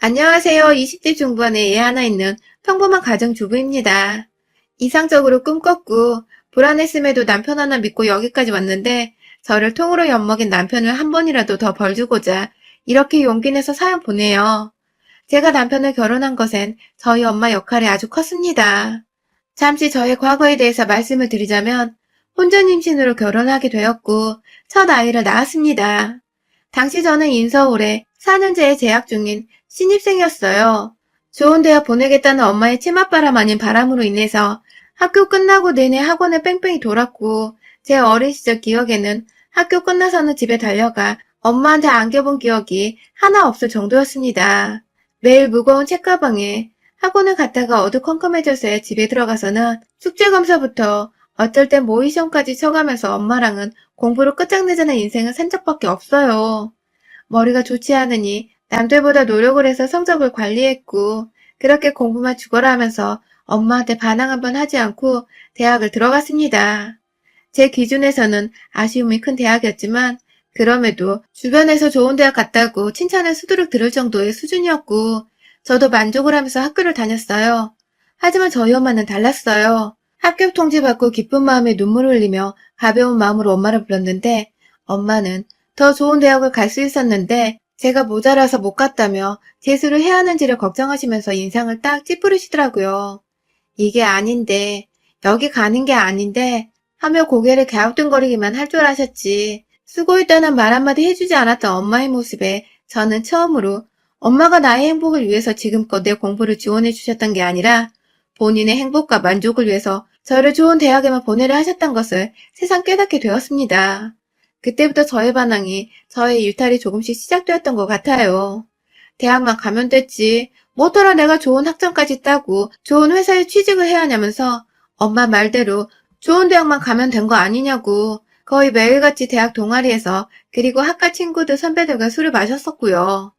안녕하세요. 20대 중반에 애 하나 있는 평범한 가정주부입니다. 이상적으로 꿈꿨고 불안했음에도 남편 하나 믿고 여기까지 왔는데 저를 통으로 엿먹인 남편을 한 번이라도 더 벌주고자 이렇게 용기 내서 사연 보내요. 제가 남편을 결혼한 것엔 저희 엄마 역할이 아주 컸습니다. 잠시 저의 과거에 대해서 말씀을 드리자면 혼전 임신으로 결혼하게 되었고 첫 아이를 낳았습니다. 당시 저는 인서울에 4년제에 재학 중인 신입생이었어요. 좋은 대학 보내겠다는 엄마의 치맛바람 아닌 바람으로 인해서 학교 끝나고 내내 학원을 뺑뺑이 돌았고 제 어린 시절 기억에는 학교 끝나서는 집에 달려가 엄마한테 안겨본 기억이 하나 없을 정도였습니다. 매일 무거운 책가방에 학원을 갔다가 어두컴컴해져서야 집에 들어가서는 숙제검사부터 어쩔 땐 모의시험까지 쳐가면서 엄마랑은 공부로 끝장내자는 인생을 산 적밖에 없어요. 머리가 좋지 않으니 남들보다 노력을 해서 성적을 관리했고 그렇게 공부만 죽어라 하면서 엄마한테 반항 한번 하지 않고 대학을 들어갔습니다. 제 기준에서는 아쉬움이 큰 대학이었지만 그럼에도 주변에서 좋은 대학 갔다고 칭찬을 수두룩 들을 정도의 수준이었고 저도 만족을 하면서 학교를 다녔어요. 하지만 저희 엄마는 달랐어요. 합격 통지 받고 기쁜 마음에 눈물을 흘리며 가벼운 마음으로 엄마를 불렀는데 엄마는 더 좋은 대학을 갈 수 있었는데 제가 모자라서 못 갔다며 재수를 해야 하는지를 걱정하시면서 인상을 딱 찌푸리시더라고요. 이게 아닌데, 여기 가는 게 아닌데 하며 고개를 갸우뚱거리기만 할 줄 아셨지. 수고했다는 말 한마디 해주지 않았던 엄마의 모습에 저는 처음으로 엄마가 나의 행복을 위해서 지금껏 내 공부를 지원해 주셨던 게 아니라 본인의 행복과 만족을 위해서 저를 좋은 대학에만 보내려 하셨던 것을 새삼 깨닫게 되었습니다. 그때부터 저의 반항이 저의 일탈이 조금씩 시작되었던 것 같아요. 대학만 가면 됐지. 뭐더러 내가 좋은 학점까지 따고 좋은 회사에 취직을 해야 하냐면서 엄마 말대로 좋은 대학만 가면 된 거 아니냐고 거의 매일같이 대학 동아리에서 그리고 학과 친구들 선배들과 술을 마셨었고요.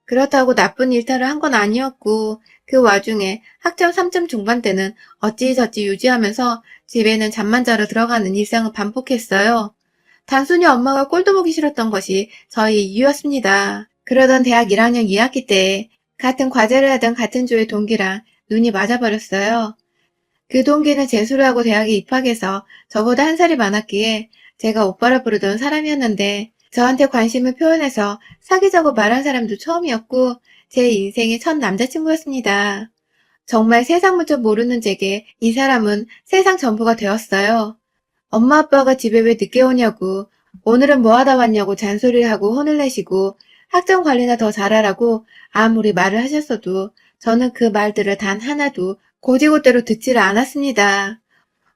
그렇다고 나쁜 일탈을 한 건 아니었고 그 와중에 학점 3점 중반대는 어찌저찌 유지하면서 집에는 잠만 자러 들어가는 일상을 반복했어요. 단순히 엄마가 꼴도 보기 싫었던 것이 저희 이유였습니다. 그러던 대학 1학년 2학기 때 같은 과제를 하던 같은 조의 동기랑 눈이 맞아버렸어요. 그 동기는 재수를 하고 대학에 입학해서 저보다 한 살이 많았기에 제가 오빠라 부르던 사람이었는데 저한테 관심을 표현해서 사귀자고 말한 사람도 처음이었고 제 인생의 첫 남자친구였습니다. 정말 세상 물정 모르는 제게 이 사람은 세상 전부가 되었어요. 엄마 아빠가 집에 왜 늦게 오냐고 오늘은 뭐 하다 왔냐고 잔소리를 하고 혼을 내시고 학점 관리나 더 잘하라고 아무리 말을 하셨어도 저는 그 말들을 단 하나도 고지고대로 듣지를 않았습니다.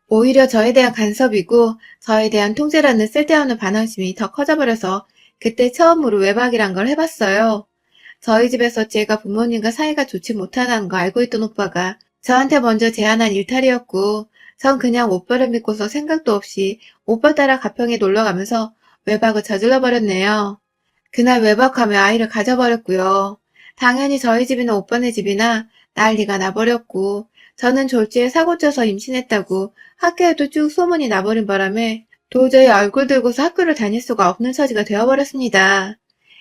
오히려 저에 대한 간섭이고 저에 대한 통제라는 쓸데없는 반항심이 더 커져버려서 그때 처음으로 외박이란 걸 해봤어요. 저희 집에서 제가 부모님과 사이가 좋지 못하다는 거 알고 있던 오빠가 저한테 먼저 제안한 일탈이었고 전 그냥 오빠를 믿고서 생각도 없이 오빠 따라 가평에 놀러가면서 외박을 저질러 버렸네요. 그날 외박하며 아이를 가져버렸고요. 당연히 저희 집이나 오빠네 집이나 난리가 나버렸고 저는 졸지에 사고 쳐서 임신했다고 학교에도 쭉 소문이 나버린 바람에 도저히 얼굴 들고서 학교를 다닐 수가 없는 처지가 되어버렸습니다.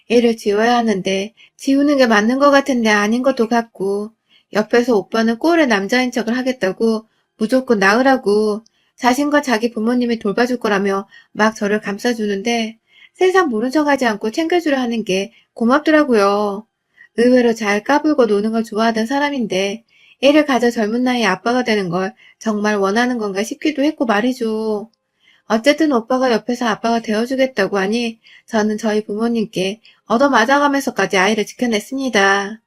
애를 지워야 하는데 지우는 게 맞는 것 같은데 아닌 것도 같고 옆에서 오빠는 꼴의 남자인 척을 하겠다고 무조건 낳으라고 자신과 자기 부모님이 돌봐줄 거라며 막 저를 감싸주는데 세상 모른 척하지 않고 챙겨주려 하는 게 고맙더라고요. 의외로 잘 까불고 노는 걸 좋아하던 사람인데 애를 가져 젊은 나이에 아빠가 되는 걸 정말 원하는 건가 싶기도 했고 말이죠. 어쨌든 오빠가 옆에서 아빠가 되어주겠다고 하니 저는 저희 부모님께 얻어맞아가면서까지 아이를 지켜냈습니다.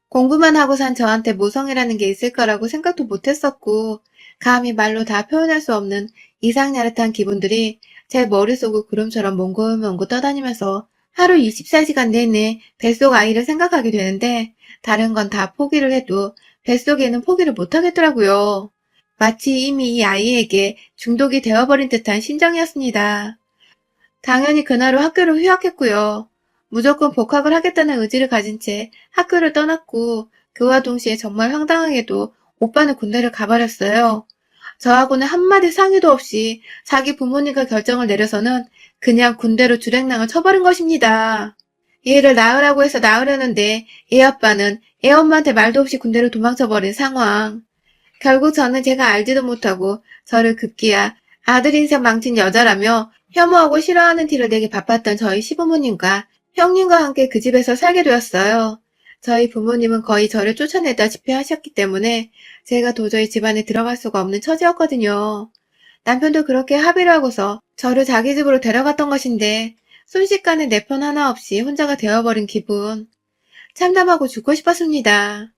공부만 하고 산 저한테 모성애라는 게 있을 거라고 생각도 못했었고 감히 말로 다 표현할 수 없는 이상야릇한 기분들이 제 머릿속을 구름처럼 몽고몽고 떠다니면서 하루 24시간 내내 뱃속 아이를 생각하게 되는데 다른 건 다 포기를 해도 뱃속에는 포기를 못하겠더라고요. 마치 이미 이 아이에게 중독이 되어버린 듯한 심정이었습니다. 당연히 그날 후 학교를 휴학했고요. 무조건 복학을 하겠다는 의지를 가진 채 학교를 떠났고 그와 동시에 정말 황당하게도 오빠는 군대를 가버렸어요. 저하고는 한마디 상의도 없이 자기 부모님과 결정을 내려서는 그냥 군대로 주랭랑을 쳐버린 것입니다. 얘를 낳으라고 해서 낳으려는데 애 아빠는 애 엄마한테 말도 없이 군대로 도망쳐버린 상황. 결국 저는 제가 알지도 못하고 저를 급기야 아들 인생 망친 여자라며 혐오하고 싫어하는 티를 내기 바빴던 저희 시부모님과 형님과 함께 그 집에서 살게 되었어요. 저희 부모님은 거의 저를 쫓아내다시피 하셨기 때문에 제가 도저히 집안에 들어갈 수가 없는 처지였거든요. 남편도 그렇게 합의를 하고서 저를 자기 집으로 데려갔던 것인데 순식간에 내 편 하나 없이 혼자가 되어버린 기분. 참담하고 죽고 싶었습니다.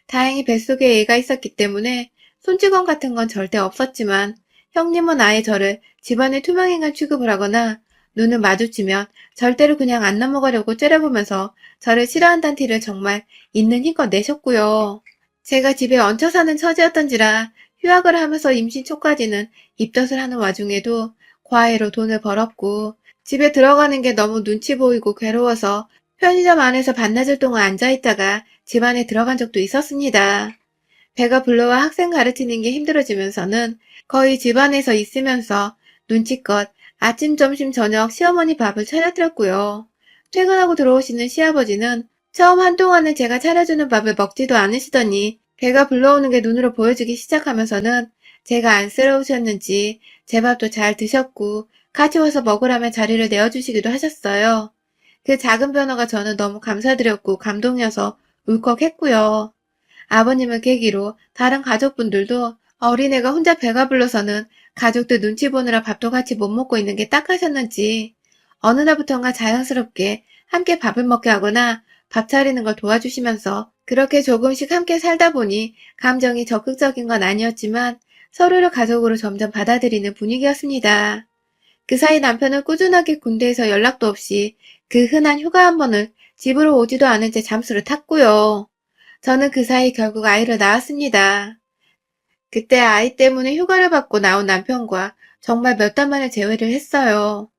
다행히 뱃속에 애가 있었기 때문에 손찌검 같은 건 절대 없었지만 형님은 아예 저를 집안의 투명인간 취급을 하거나 눈을 마주치면 절대로 그냥 안 넘어가려고 째려보면서 저를 싫어한다는 티를 정말 있는 힘껏 내셨고요. 제가 집에 얹혀 사는 처지였던지라 휴학을 하면서 임신 초까지는 입덧을 하는 와중에도 과외로 돈을 벌었고 집에 들어가는 게 너무 눈치 보이고 괴로워서 편의점 안에서 반나절 동안 앉아있다가 집 안에 들어간 적도 있었습니다. 배가 불러와 학생 가르치는 게 힘들어지면서는 거의 집 안에서 있으면서 눈치껏 아침, 점심, 저녁 시어머니 밥을 차려드렸고요. 퇴근하고 들어오시는 시아버지는 처음 한동안은 제가 차려주는 밥을 먹지도 않으시더니 배가 불러오는 게 눈으로 보여지기 시작하면서는 제가 안쓰러우셨는지 제 밥도 잘 드셨고 같이 와서 먹으라면 자리를 내어주시기도 하셨어요. 그 작은 변화가 저는 너무 감사드렸고 감동이어서 울컥했고요. 아버님을 계기로 다른 가족분들도 어린애가 혼자 배가 불러서는 가족들 눈치 보느라 밥도 같이 못 먹고 있는 게 딱하셨는지 어느 날부턴가 자연스럽게 함께 밥을 먹게 하거나 밥 차리는 걸 도와주시면서 그렇게 조금씩 함께 살다 보니 감정이 적극적인 건 아니었지만 서로를 가족으로 점점 받아들이는 분위기였습니다. 그 사이 남편은 꾸준하게 군대에서 연락도 없이 그 흔한 휴가 한 번을 집으로 오지도 않은 채 잠수를 탔고요. 저는 그 사이 결국 아이를 낳았습니다. 그때 아이 때문에 휴가를 받고 나온 남편과 정말 몇 달 만에 재회를 했어요.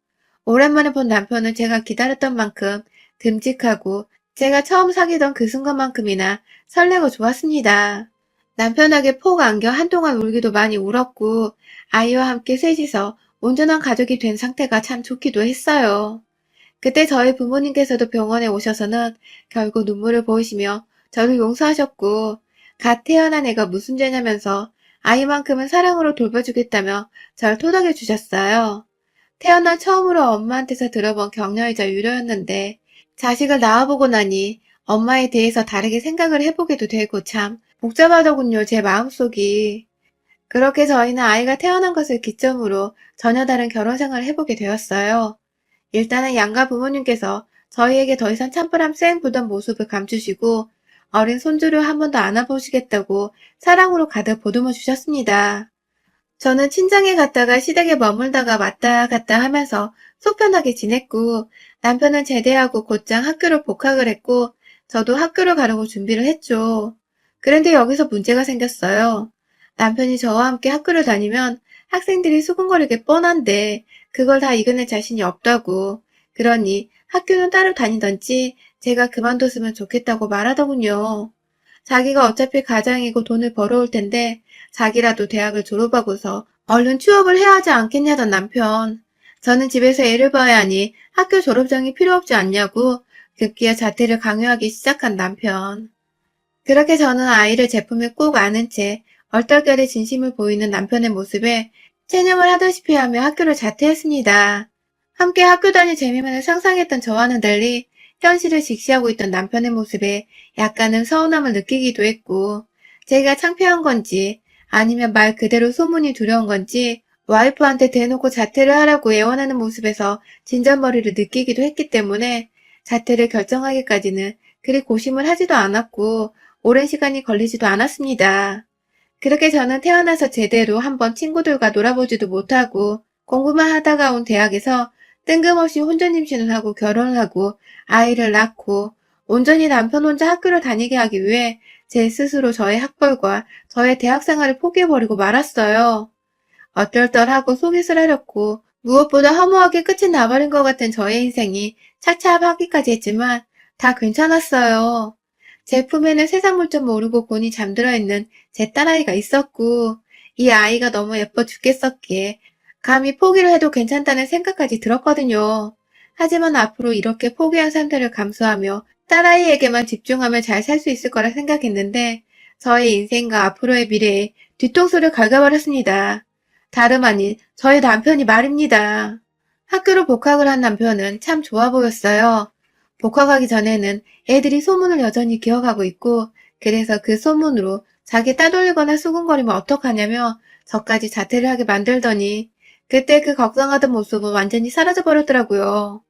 오랜만에 본 남편은 제가 기다렸던 만큼 듬직하고 제가 처음 사귀던 그 순간만큼이나 설레고 좋았습니다. 남편에게 폭 안겨 한동안 울기도 많이 울었고 아이와 함께 셋이서 온전한 가족이 된 상태가 참 좋기도 했어요. 그때 저희 부모님께서도 병원에 오셔서는 결국 눈물을 보이시며 저를 용서하셨고 갓 태어난 애가 무슨 죄냐면서 아이만큼은 사랑으로 돌봐주겠다며 절 토닥여 주셨어요. 태어나 처음으로 엄마한테서 들어본 격려이자 위로였는데 자식을 낳아보고 나니 엄마에 대해서 다르게 생각을 해보게도 되고 참 복잡하더군요, 제 마음속이. 그렇게 저희는 아이가 태어난 것을 기점으로 전혀 다른 결혼 생활을 해보게 되었어요. 일단은 양가 부모님께서 저희에게 더 이상 찬바람 쌩 불던 모습을 감추시고 어린 손주를 한 번도 안아보시겠다고 사랑으로 가득 보듬어 주셨습니다. 저는 친정에 갔다가 시댁에 머물다가 왔다 갔다 하면서 속 편하게 지냈고 남편은 제대하고 곧장 학교를 복학을 했고 저도 학교를 가려고 준비를 했죠. 그런데 여기서 문제가 생겼어요. 남편이 저와 함께 학교를 다니면 학생들이 수근거리게 뻔한데 그걸 다 이겨낼 자신이 없다고. 그러니 학교는 따로 다니던지 제가 그만뒀으면 좋겠다고 말하더군요. 자기가 어차피 가장이고 돈을 벌어올 텐데 자기라도 대학을 졸업하고서 얼른 취업을 해야 하지 않겠냐던 남편. 저는 집에서 애를 봐야 하니 학교 졸업장이 필요 없지 않냐고 급기야 자퇴를 강요하기 시작한 남편. 그렇게 저는 아이를 제품에 꼭 안은 채 얼떨결에 진심을 보이는 남편의 모습에 체념을 하다시피 하며 학교를 자퇴했습니다. 함께 학교 다닐 재미만을 상상했던 저와는 달리 현실을 직시하고 있던 남편의 모습에 약간은 서운함을 느끼기도 했고 제가 창피한 건지 아니면 말 그대로 소문이 두려운 건지 와이프한테 대놓고 자퇴를 하라고 애원하는 모습에서 진절머리를 느끼기도 했기 때문에 자퇴를 결정하기까지는 그리 고심을 하지도 않았고 오랜 시간이 걸리지도 않았습니다. 그렇게 저는 태어나서 제대로 한번 친구들과 놀아보지도 못하고 공부만 하다가 온 대학에서 뜬금없이 혼전 임신을 하고 결혼을 하고 아이를 낳고 온전히 남편 혼자 학교를 다니게 하기 위해 제 스스로 저의 학벌과 저의 대학 생활을 포기해버리고 말았어요. 어떨떨하고 속이 쓰라렸고 무엇보다 허무하게 끝이 나버린 것 같은 저의 인생이 차차하기까지 했지만 다 괜찮았어요. 제 품에는 세상 물정 모르고 곤히 잠들어 있는 제 딸아이가 있었고 이 아이가 너무 예뻐 죽겠었기에 감히 포기를 해도 괜찮다는 생각까지 들었거든요. 하지만 앞으로 이렇게 포기한 상태를 감수하며 딸아이에게만 집중하면 잘 살 수 있을 거라 생각했는데 저의 인생과 앞으로의 미래에 뒤통수를 갉아버렸습니다. 다름 아닌 저의 남편이 말입니다. 학교로 복학을 한 남편은 참 좋아 보였어요. 복학하기 전에는 애들이 소문을 여전히 기억하고 있고 그래서 그 소문으로 자기 따돌리거나 수군거리면 어떡하냐며 저까지 자퇴를 하게 만들더니 그때 그 걱정하던 모습은 완전히 사라져버렸더라고요.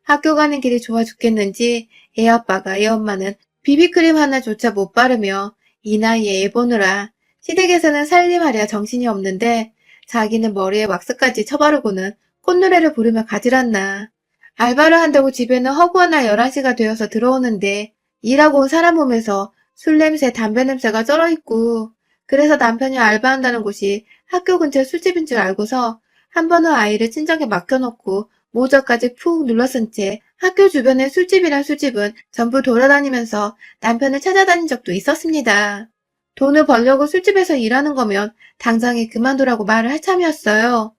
학교 가는 길이 좋아 죽겠는지 애 아빠가 애 엄마는 비비크림 하나조차 못 바르며 이 나이에 애 보느라 시댁에서는 살림하랴 정신이 없는데 자기는 머리에 왁스까지 쳐바르고는 콧노래를 부르며 가지런나. 알바를 한다고 집에는 허구한 11시가 되어서 들어오는데 일하고 온 사람 몸에서 술 냄새, 담배 냄새가 쩔어있고 그래서 남편이 알바한다는 곳이 학교 근처 술집인 줄 알고서 한 번은 아이를 친정에 맡겨놓고 모자까지 푹 눌러쓴 채 학교 주변의 술집이란 술집은 전부 돌아다니면서 남편을 찾아다닌 적도 있었습니다. 돈을 벌려고 술집에서 일하는 거면 당장에 그만두라고 말을 할 참이었어요.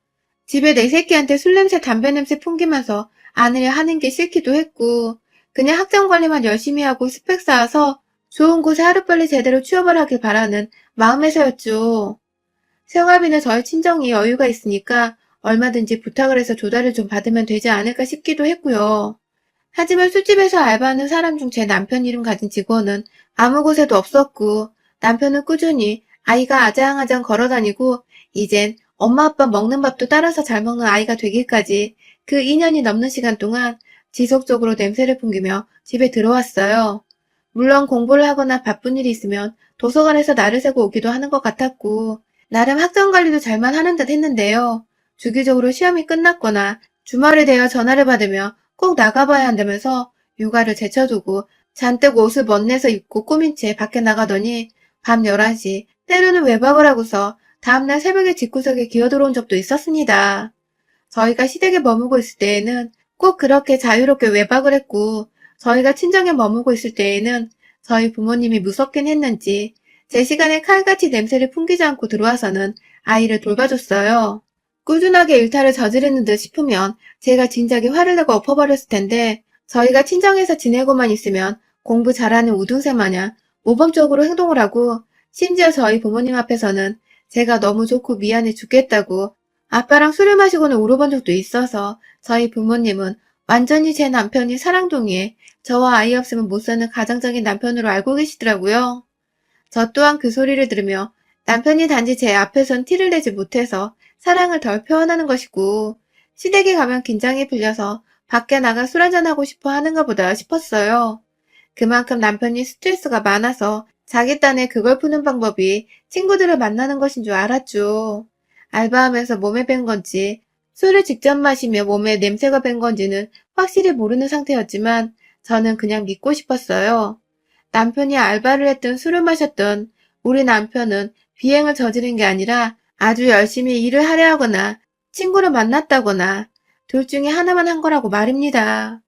집에 내 새끼한테 술 냄새, 담배 냄새 풍기면서 아내를 하는 게 싫기도 했고 그냥 학점 관리만 열심히 하고 스펙 쌓아서 좋은 곳에 하루빨리 제대로 취업을 하길 바라는 마음에서였죠. 생활비는 저희 친정이 여유가 있으니까 얼마든지 부탁을 해서 조달을 좀 받으면 되지 않을까 싶기도 했고요. 하지만 술집에서 알바하는 사람 중 제 남편 이름 가진 직원은 아무 곳에도 없었고 남편은 꾸준히 아이가 아장아장 걸어다니고 이젠 엄마 아빠 먹는 밥도 따라서 잘 먹는 아이가 되기까지 그 2년이 넘는 시간 동안 지속적으로 냄새를 풍기며 집에 들어왔어요. 물론 공부를 하거나 바쁜 일이 있으면 도서관에서 날을 새고 오기도 하는 것 같았고 나름 학점 관리도 잘만 하는 듯 했는데요. 주기적으로 시험이 끝났거나 주말이 되어 전화를 받으며 꼭 나가봐야 한다면서 육아를 제쳐두고 잔뜩 옷을 멋내서 입고 꾸민 채 밖에 나가더니 밤 11시, 때로는 외박을 하고서 다음날 새벽에 집구석에 기어들어온 적도 있었습니다. 저희가 시댁에 머무고 있을 때에는 꼭 그렇게 자유롭게 외박을 했고 저희가 친정에 머무고 있을 때에는 저희 부모님이 무섭긴 했는지 제 시간에 칼같이 냄새를 풍기지 않고 들어와서는 아이를 돌봐줬어요. 꾸준하게 일탈을 저지르는 듯 싶으면 제가 진작에 화를 내고 엎어버렸을 텐데 저희가 친정에서 지내고만 있으면 공부 잘하는 우등새 마냥 모범적으로 행동을 하고 심지어 저희 부모님 앞에서는 제가 너무 좋고 미안해 죽겠다고 아빠랑 술을 마시고는 울어본 적도 있어서 저희 부모님은 완전히 제 남편이 사랑둥이에 저와 아이 없으면 못 사는 가정적인 남편으로 알고 계시더라고요. 저 또한 그 소리를 들으며 남편이 단지 제 앞에선 티를 내지 못해서 사랑을 덜 표현하는 것이고 시댁에 가면 긴장이 풀려서 밖에 나가 술 한잔하고 싶어 하는가 보다 싶었어요. 그만큼 남편이 스트레스가 많아서 자기 딴에 그걸 푸는 방법이 친구들을 만나는 것인 줄 알았죠. 알바하면서 몸에 밴 건지 술을 직접 마시며 몸에 냄새가 밴 건지는 확실히 모르는 상태였지만 저는 그냥 믿고 싶었어요. 남편이 알바를 했든 술을 마셨든 우리 남편은 비행을 저지른 게 아니라 아주 열심히 일을 하려 하거나 친구를 만났다거나 둘 중에 하나만 한 거라고 말입니다.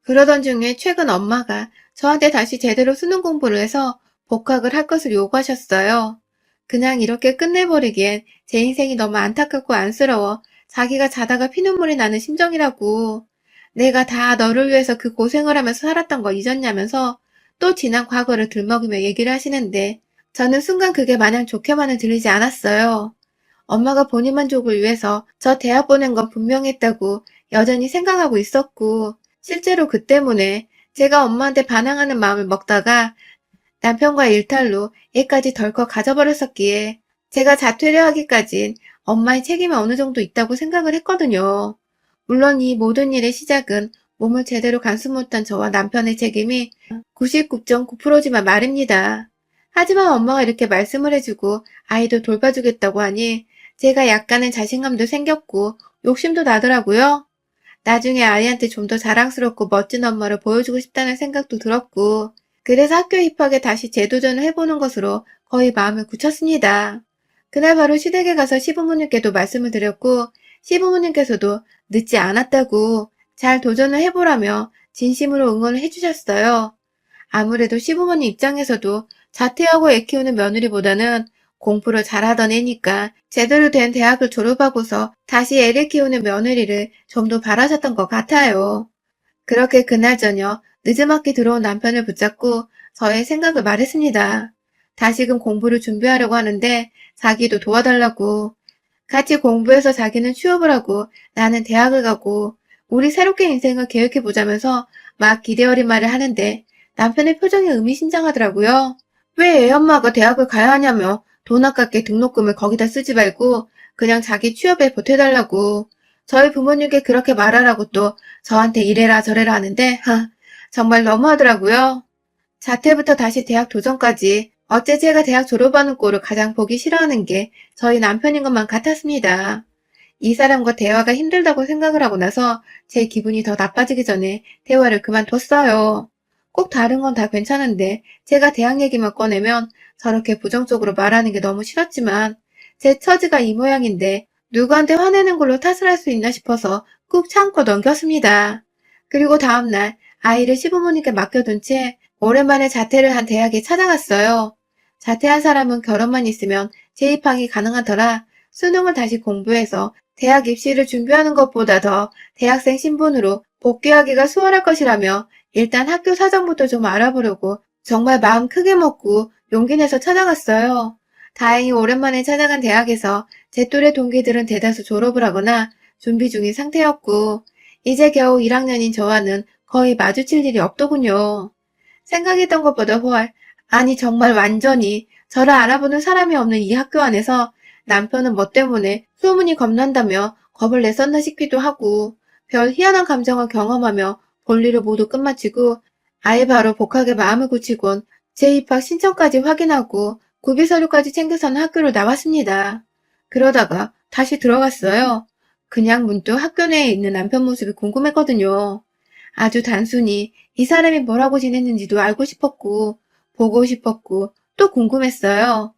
그러던 중에 최근 엄마가 저한테 다시 제대로 수능 공부를 해서 복학을 할 것을 요구하셨어요. 그냥 이렇게 끝내버리기엔 제 인생이 너무 안타깝고 안쓰러워 자기가 자다가 피눈물이 나는 심정이라고. 내가 다 너를 위해서 그 고생을 하면서 살았던 거 잊었냐면서 또 지난 과거를 들먹이며 얘기를 하시는데 저는 순간 그게 마냥 좋게만은 들리지 않았어요. 엄마가 본인 만족을 위해서 저 대학 보낸 건 분명했다고 여전히 생각하고 있었고 실제로 그 때문에 제가 엄마한테 반항하는 마음을 먹다가 남편과 일탈로 애까지 덜컥 가져버렸었기에 제가 자퇴를 하기까진 엄마의 책임이 어느 정도 있다고 생각을 했거든요. 물론 이 모든 일의 시작은 몸을 제대로 간수 못한 저와 남편의 책임이 99.9%지만 말입니다. 하지만 엄마가 이렇게 말씀을 해주고 아이도 돌봐주겠다고 하니 제가 약간의 자신감도 생겼고 욕심도 나더라고요. 나중에 아이한테 좀 더 자랑스럽고 멋진 엄마를 보여주고 싶다는 생각도 들었고 그래서 학교 입학에 다시 재도전을 해보는 것으로 거의 마음을 굳혔습니다. 그날 바로 시댁에 가서 시부모님께도 말씀을 드렸고 시부모님께서도 늦지 않았다고 잘 도전을 해보라며 진심으로 응원을 해주셨어요. 아무래도 시부모님 입장에서도 자퇴하고 애 키우는 며느리보다는 공부를 잘하던 애니까 제대로 된 대학을 졸업하고서 다시 애를 키우는 며느리를 좀 더 바라셨던 것 같아요. 그렇게 그날 저녁 늦지막히 들어온 남편을 붙잡고 저의 생각을 말했습니다. 다시금 공부를 준비하려고 하는데 자기도 도와달라고. 같이 공부해서 자기는 취업을 하고 나는 대학을 가고 우리 새롭게 인생을 계획해보자면서 막 기대 어린 말을 하는데 남편의 표정이 의미심장하더라고요. 왜 애 엄마가 대학을 가야 하냐며 돈 아깝게 등록금을 거기다 쓰지 말고 그냥 자기 취업에 보태달라고. 저희 부모님께 그렇게 말하라고 또 저한테 이래라 저래라 하는데 정말 너무하더라고요. 자퇴부터 다시 대학 도전까지 어째 제가 대학 졸업하는 꼴을 가장 보기 싫어하는 게 저희 남편인 것만 같았습니다. 이 사람과 대화가 힘들다고 생각을 하고 나서 제 기분이 더 나빠지기 전에 대화를 그만뒀어요. 꼭 다른 건 다 괜찮은데 제가 대학 얘기만 꺼내면 저렇게 부정적으로 말하는 게 너무 싫었지만 제 처지가 이 모양인데 누구한테 화내는 걸로 탓을 할 수 있나 싶어서 꾹 참고 넘겼습니다. 그리고 다음날 아이를 시부모님께 맡겨둔 채 오랜만에 자퇴를 한 대학에 찾아갔어요. 자퇴한 사람은 결혼만 있으면 재입학이 가능한 터라 수능을 다시 공부해서 대학 입시를 준비하는 것보다 더 대학생 신분으로 복귀하기가 수월할 것이라며 일단 학교 사정부터 좀 알아보려고 정말 마음 크게 먹고 용기 내서 찾아갔어요. 다행히 오랜만에 찾아간 대학에서 제 또래 동기들은 대다수 졸업을 하거나 준비 중인 상태였고 이제 겨우 1학년인 저와는 거의 마주칠 일이 없더군요. 생각했던 것보다 아니 정말 완전히 저를 알아보는 사람이 없는 이 학교 안에서 남편은 뭐 때문에 소문이 겁난다며 겁을 냈었나 싶기도 하고 별 희한한 감정을 경험하며 볼일을 모두 끝마치고 아예 바로 복학에 마음을 굳히곤 재입학 신청까지 확인하고 구비 서류까지 챙겨서는 학교를 나왔습니다. 그러다가 다시 들어갔어요. 그냥 문득 학교 내에 있는 남편 모습이 궁금했거든요. 아주 단순히 이 사람이 뭐라고 지냈는지도 알고 싶었고 보고 싶었고 또 궁금했어요.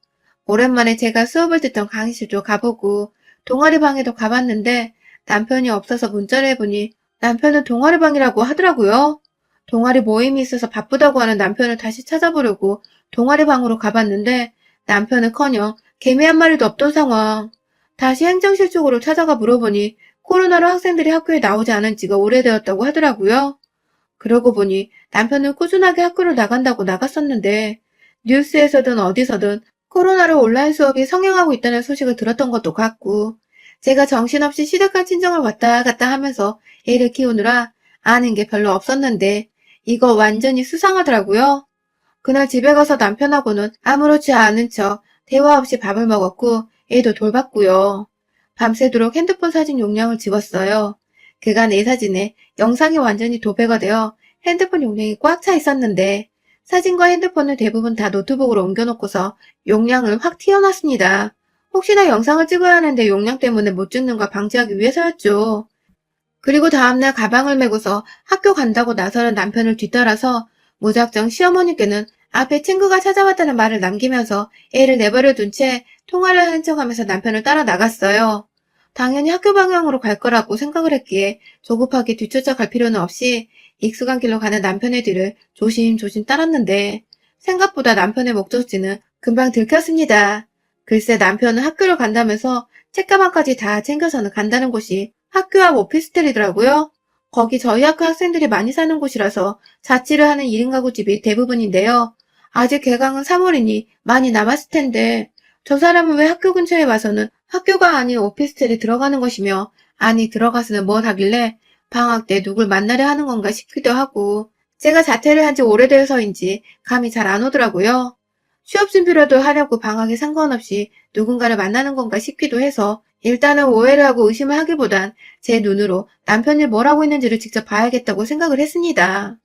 오랜만에 제가 수업을 듣던 강의실도 가보고 동아리방에도 가봤는데 남편이 없어서 문자를 해보니 남편은 동아리방이라고 하더라고요. 동아리 모임이 있어서 바쁘다고 하는 남편을 다시 찾아보려고 동아리방으로 가봤는데 남편은커녕 개미 한 마리도 없던 상황. 다시 행정실 쪽으로 찾아가 물어보니 코로나로 학생들이 학교에 나오지 않은 지가 오래되었다고 하더라고요. 그러고 보니 남편은 꾸준하게 학교를 나간다고 나갔었는데 뉴스에서든 어디서든 코로나로 온라인 수업이 성행하고 있다는 소식을 들었던 것도 같고 제가 정신없이 시댁간 친정을 왔다 갔다 하면서 애를 키우느라 아는 게 별로 없었는데 이거 완전히 수상하더라고요. 그날 집에 가서 남편하고는 아무렇지 않은 척 대화 없이 밥을 먹었고 애도 돌봤고요. 밤새도록 핸드폰 사진 용량을 지웠어요. 그간 애 사진에 영상이 완전히 도배가 되어 핸드폰 용량이 꽉 차 있었는데 사진과 핸드폰을 대부분 다 노트북으로 옮겨놓고서 용량을 확 튀어놨습니다. 혹시나 영상을 찍어야 하는데 용량 때문에 못 찍는 걸 방지하기 위해서였죠. 그리고 다음날 가방을 메고서 학교 간다고 나서는 남편을 뒤따라서 무작정 시어머니께는 앞에 친구가 찾아왔다는 말을 남기면서 애를 내버려 둔 채 통화를 하는 척하면서 남편을 따라 나갔어요. 당연히 학교 방향으로 갈 거라고 생각을 했기에 조급하게 뒤쫓아 갈 필요는 없이 익숙한 길로 가는 남편의 뒤를 조심조심 따랐는데 생각보다 남편의 목적지는 금방 들켰습니다. 글쎄 남편은 학교를 간다면서 책가방까지 다 챙겨서는 간다는 곳이 학교 앞 오피스텔이더라고요. 거기 저희 학교 학생들이 많이 사는 곳이라서 자취를 하는 1인 가구집이 대부분인데요. 아직 개강은 3월이니 많이 남았을 텐데 저 사람은 왜 학교 근처에 와서는 학교가 아닌 오피스텔에 들어가는 것이며 아니 들어가서는 뭘 하길래 방학 때 누굴 만나려 하는 건가 싶기도 하고 제가 자퇴를 한 지 오래돼서인지 감이 잘 안 오더라고요. 취업 준비라도 하려고 방학에 상관없이 누군가를 만나는 건가 싶기도 해서 일단은 오해를 하고 의심을 하기보단 제 눈으로 남편이 뭘 하고 있는지를 직접 봐야겠다고 생각을 했습니다.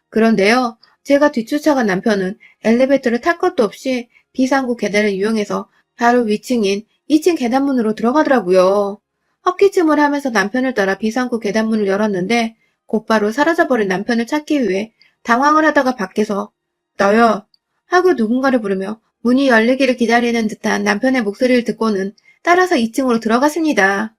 그런데요, 제가 뒤쫓아간 남편은 엘리베이터를 탈 것도 없이 비상구 계단을 이용해서 바로 위층인 2층 계단문으로 들어가더라고요. 헛기침을 하면서 남편을 따라 비상구 계단문을 열었는데 곧바로 사라져버린 남편을 찾기 위해 당황을 하다가 밖에서 나야 하고 누군가를 부르며 문이 열리기를 기다리는 듯한 남편의 목소리를 듣고는 따라서 2층으로 들어갔습니다.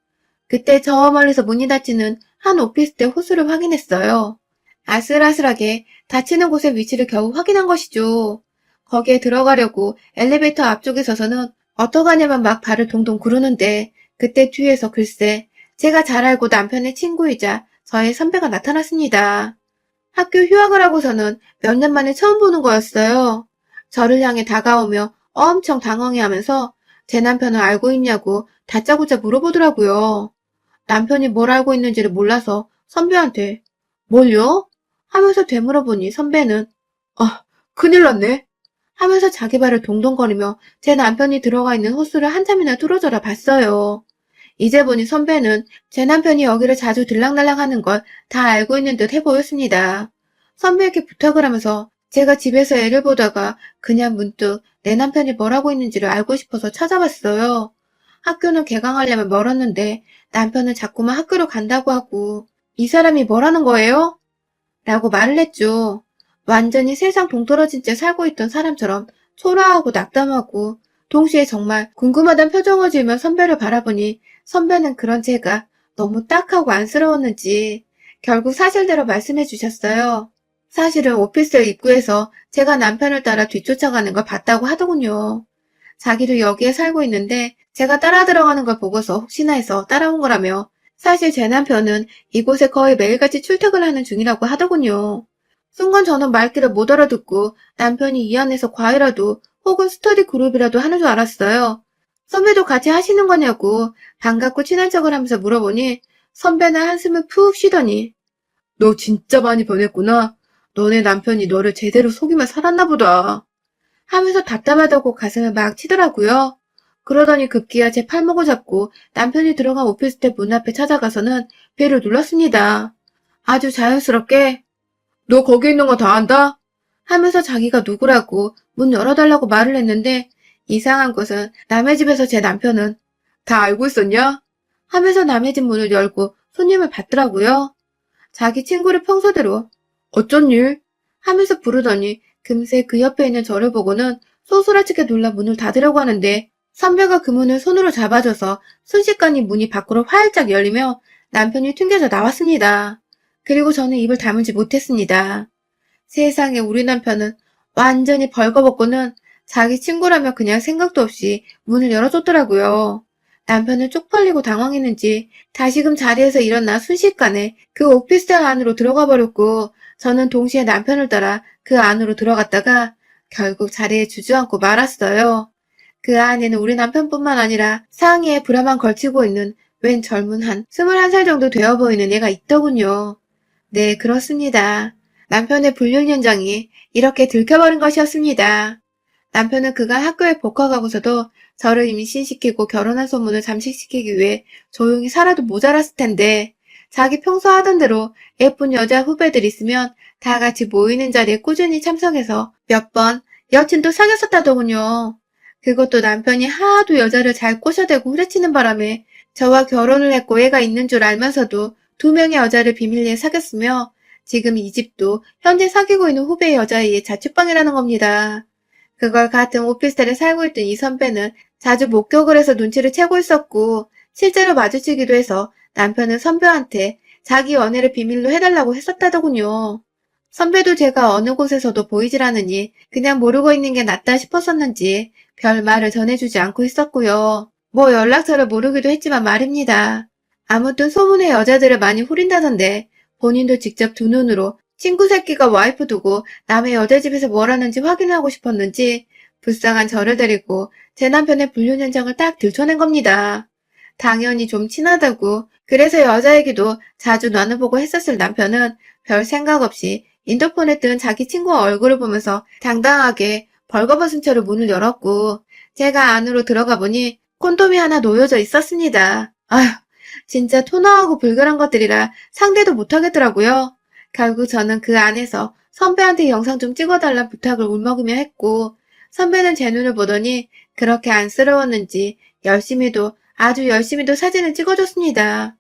그때 저 멀리서 문이 닫히는 한 오피스텔 호수를 확인했어요. 아슬아슬하게 닫히는 곳의 위치를 겨우 확인한 것이죠. 거기에 들어가려고 엘리베이터 앞쪽에 서서는 어떡하냐면 막 발을 동동 구르는데 그때 뒤에서 글쎄 제가 잘 알고 남편의 친구이자 저의 선배가 나타났습니다. 학교 휴학을 하고서는 몇 년 만에 처음 보는 거였어요. 저를 향해 다가오며 엄청 당황해하면서 제 남편을 알고 있냐고 다짜고짜 물어보더라고요. 남편이 뭘 알고 있는지를 몰라서 선배한테 뭘요? 하면서 되물어보니 선배는 아, 큰일 났네 하면서 자기 발을 동동거리며 제 남편이 들어가 있는 호수를 한참이나 뚫어져라 봤어요. 이제 보니 선배는 제 남편이 여기를 자주 들락날락 하는 걸 다 알고 있는 듯 해 보였습니다. 선배에게 부탁을 하면서 제가 집에서 애를 보다가 그냥 문득 내 남편이 뭘 하고 있는지를 알고 싶어서 찾아봤어요. 학교는 개강하려면 멀었는데 남편은 자꾸만 학교로 간다고 하고 이 사람이 뭘 하는 거예요? 라고 말을 했죠. 완전히 세상 동떨어진 채 살고 있던 사람처럼 초라하고 낙담하고 동시에 정말 궁금하단 표정을 지으며 선배를 바라보니 선배는 그런 제가 너무 딱하고 안쓰러웠는지 결국 사실대로 말씀해 주셨어요. 사실은 오피스텔 입구에서 제가 남편을 따라 뒤쫓아가는 걸 봤다고 하더군요. 자기도 여기에 살고 있는데 제가 따라 들어가는 걸 보고서 혹시나 해서 따라온 거라며 사실 제 남편은 이곳에 거의 매일같이 출퇴근을 하는 중이라고 하더군요. 순간 저는 말귀를 못 알아듣고 남편이 이 안에서 과외라도 혹은 스터디 그룹이라도 하는 줄 알았어요. 선배도 같이 하시는 거냐고 반갑고 친한 척을 하면서 물어보니 선배는 한숨을 푹 쉬더니 너 진짜 많이 변했구나. 너네 남편이 너를 제대로 속이며 살았나 보다. 하면서 답답하다고 가슴을 막 치더라고요. 그러더니 급기야 제 팔목을 잡고 남편이 들어간 오피스텔 문 앞에 찾아가서는 배를 눌렀습니다. 아주 자연스럽게 너 거기 있는 거 다 안다? 하면서 자기가 누구라고 문 열어달라고 말을 했는데 이상한 것은 남의 집에서 제 남편은 다 알고 있었냐? 하면서 남의 집 문을 열고 손님을 받더라고요. 자기 친구를 평소대로 어쩐 일? 하면서 부르더니 금세 그 옆에 있는 저를 보고는 소스라치게 놀라 문을 닫으려고 하는데 선배가 그 문을 손으로 잡아줘서 순식간에 문이 밖으로 활짝 열리며 남편이 튕겨져 나왔습니다. 그리고 저는 입을 다물지 못했습니다. 세상에 우리 남편은 완전히 벌거벗고는 자기 친구라며 그냥 생각도 없이 문을 열어줬더라고요. 남편은 쪽팔리고 당황했는지 다시금 자리에서 일어나 순식간에 그 오피스텔 안으로 들어가 버렸고 저는 동시에 남편을 따라 그 안으로 들어갔다가 결국 자리에 주저앉고 말았어요. 그 안에는 우리 남편뿐만 아니라 상의에 브라만 걸치고 있는 웬 젊은 한 21살 정도 되어 보이는 애가 있더군요. 네, 그렇습니다. 남편의 불륜 현장이 이렇게 들켜버린 것이었습니다. 남편은 그간 학교에 복학하고서도 저를 임신시키고 결혼한 소문을 잠식시키기 위해 조용히 살아도 모자랐을 텐데 자기 평소 하던 대로 예쁜 여자 후배들 있으면 다 같이 모이는 자리에 꾸준히 참석해서 몇 번 여친도 사귀었었다더군요. 그것도 남편이 하도 여자를 잘 꼬셔대고 후려치는 바람에 저와 결혼을 했고 애가 있는 줄 알면서도 2명의 여자를 비밀리에 사귀었으며 지금 이 집도 현재 사귀고 있는 후배의 여자의 자취방이라는 겁니다. 그걸 같은 오피스텔에 살고 있던 이 선배는 자주 목격을 해서 눈치를 채고 있었고 실제로 마주치기도 해서 남편은 선배한테 자기 연애를 비밀로 해달라고 했었다더군요. 선배도 제가 어느 곳에서도 보이질 않으니 그냥 모르고 있는 게 낫다 싶었었는지 별 말을 전해주지 않고 있었고요. 뭐 연락처를 모르기도 했지만 말입니다. 아무튼 소문에 여자들을 많이 후린다던데 본인도 직접 두 눈으로 친구 새끼가 와이프 두고 남의 여자 집에서 뭘 하는지 확인하고 싶었는지 불쌍한 저를 데리고 제 남편의 불륜 현장을 딱 들춰낸 겁니다. 당연히 좀 친하다고 그래서 여자 얘기도 자주 나눠보고 했었을 남편은 별 생각 없이 인터폰에 뜬 자기 친구 얼굴을 보면서 당당하게 벌거벗은 채로 문을 열었고 제가 안으로 들어가 보니 콘돔이 하나 놓여져 있었습니다. 아휴, 진짜 토너하고 불결한 것들이라 상대도 못하겠더라고요. 결국 저는 그 안에서 선배한테 영상 좀 찍어달란 부탁을 울먹이며 했고 선배는 제 눈을 보더니 그렇게 안쓰러웠는지 아주 열심히도 사진을 찍어줬습니다.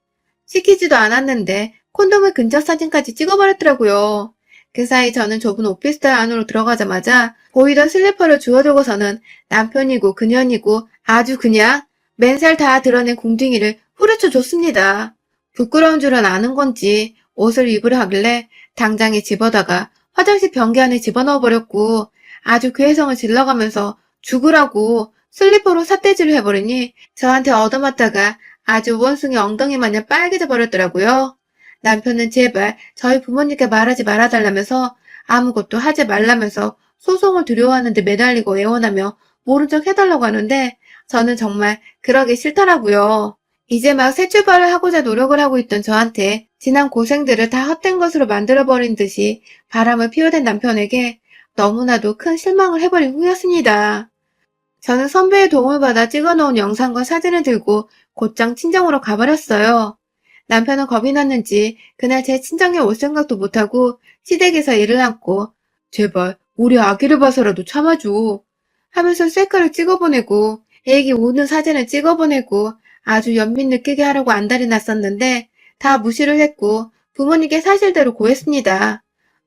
시키지도 않았는데 콘돔의 근접 사진까지 찍어버렸더라고요. 그 사이 저는 좁은 오피스텔 안으로 들어가자마자 보이던 슬리퍼를 주워두고서는 남편이고 그년이고 아주 그냥 맨살 다 드러낸 궁둥이를 후려쳐 줬습니다. 부끄러운 줄은 아는 건지 옷을 입으려 하길래 당장에 집어다가 화장실 변기 안에 집어넣어버렸고 아주 괴성을 질러가면서 죽으라고 슬리퍼로 삿대질을 해버리니 저한테 얻어맞다가 아주 원숭이 엉덩이 마냥 빨개져 버렸더라고요. 남편은 제발 저희 부모님께 말하지 말아달라면서 아무것도 하지 말라면서 소송을 두려워하는데 매달리고 애원하며 모른 척 해달라고 하는데 저는 정말 그러기 싫더라고요. 이제 막 새 출발을 하고자 노력을 하고 있던 저한테 지난 고생들을 다 헛된 것으로 만들어버린 듯이 바람을 피워댄 남편에게 너무나도 큰 실망을 해버린 후였습니다. 저는 선배의 도움을 받아 찍어놓은 영상과 사진을 들고 곧장 친정으로 가버렸어요. 남편은 겁이 났는지 그날 제 친정에 올 생각도 못하고 시댁에서 일을 안고 제발 우리 아기를 봐서라도 참아줘 하면서 셀카를 찍어보내고 애기 우는 사진을 찍어보내고 아주 연민 느끼게 하려고 안달이 났었는데 다 무시를 했고 부모님께 사실대로 고했습니다.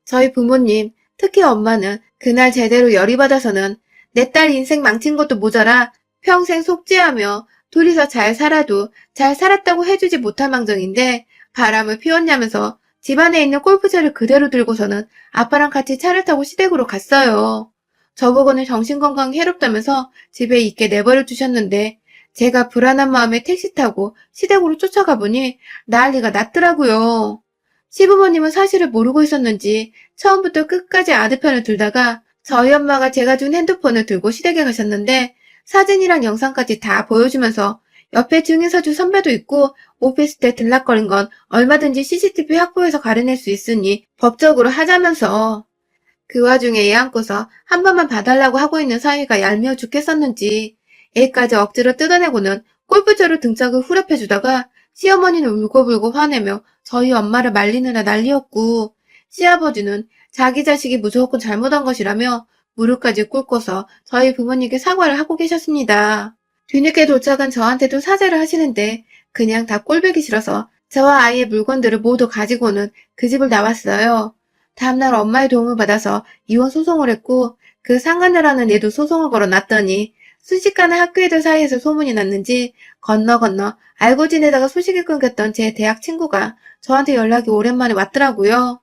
저희 부모님, 특히 엄마는 그날 제대로 열이 받아서는 내 딸 인생 망친 것도 모자라 평생 속죄하며 둘이서 잘 살아도 잘 살았다고 해주지 못할 망정인데 바람을 피웠냐면서 집안에 있는 골프채를 그대로 들고서는 아빠랑 같이 차를 타고 시댁으로 갔어요. 저보고는 정신건강이 해롭다면서 집에 있게 내버려 두셨는데 제가 불안한 마음에 택시 타고 시댁으로 쫓아가 보니 난리가 났더라고요. 시부모님은 사실을 모르고 있었는지 처음부터 끝까지 아들 편을 들다가 저희 엄마가 제가 준 핸드폰을 들고 시댁에 가셨는데 사진이랑 영상까지 다 보여주면서 옆에 증인사주 선배도 있고 오피스텔 들락거린 건 얼마든지 CCTV 확보해서 가려낼 수 있으니 법적으로 하자면서 그 와중에 애 안고서 한 번만 봐달라고 하고 있는 사위가 얄미워 죽겠었는지 애까지 억지로 뜯어내고는 골프채로 등짝을 후려패주다가 시어머니는 울고불고 화내며 저희 엄마를 말리느라 난리였고 시아버지는 자기 자식이 무조건 잘못한 것이라며 무릎까지 꿇고서 저희 부모님께 사과를 하고 계셨습니다. 뒤늦게 도착한 저한테도 사죄를 하시는데 그냥 다 꼴보기 싫어서 저와 아이의 물건들을 모두 가지고는 그 집을 나왔어요. 다음날 엄마의 도움을 받아서 이혼 소송을 했고 그 상간녀라는 애도 소송을 걸어놨더니 순식간에 학교 애들 사이에서 소문이 났는지 건너 알고 지내다가 소식이 끊겼던 제 대학 친구가 저한테 연락이 오랜만에 왔더라고요.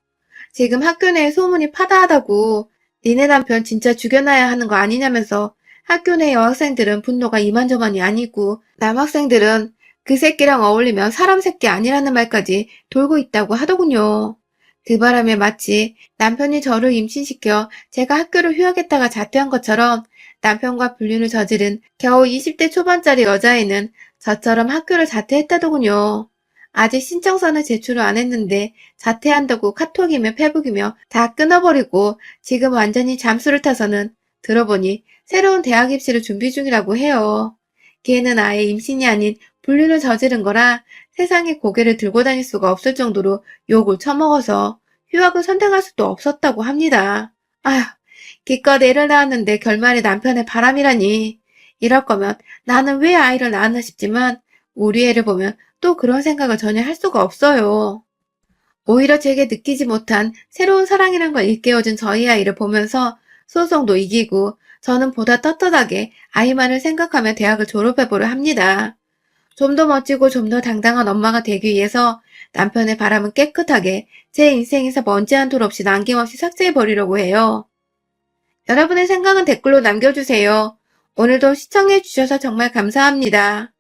지금 학교 내에 소문이 파다하다고 니네 남편 진짜 죽여놔야 하는 거 아니냐면서 학교 내 여학생들은 분노가 이만저만이 아니고 남학생들은 그 새끼랑 어울리면 사람 새끼 아니라는 말까지 돌고 있다고 하더군요. 그 바람에 마치 남편이 저를 임신시켜 제가 학교를 휴학했다가 자퇴한 것처럼 남편과 불륜을 저지른 겨우 20대 초반짜리 여자애는 저처럼 학교를 자퇴했다더군요. 아직 신청서는 제출을 안 했는데 자퇴한다고 카톡이며 페북이며 다 끊어버리고 지금 완전히 잠수를 타서는 들어보니 새로운 대학 입시를 준비 중이라고 해요. 걔는 아예 임신이 아닌 불륜을 저지른 거라 세상에 고개를 들고 다닐 수가 없을 정도로 욕을 처먹어서 휴학을 선택할 수도 없었다고 합니다. 아휴, 기껏 애를 낳았는데 결말이 남편의 바람이라니. 이럴 거면 나는 왜 아이를 낳았나 싶지만 우리 애를 보면 또 그런 생각을 전혀 할 수가 없어요. 오히려 제게 느끼지 못한 새로운 사랑이란 걸 일깨워준 저희 아이를 보면서 소송도 이기고 저는 보다 떳떳하게 아이만을 생각하며 대학을 졸업해보려 합니다. 좀 더 멋지고 좀 더 당당한 엄마가 되기 위해서 남편의 바람은 깨끗하게 제 인생에서 먼지 한 톨 없이 남김없이 삭제해버리려고 해요. 여러분의 생각은 댓글로 남겨주세요. 오늘도 시청해주셔서 정말 감사합니다.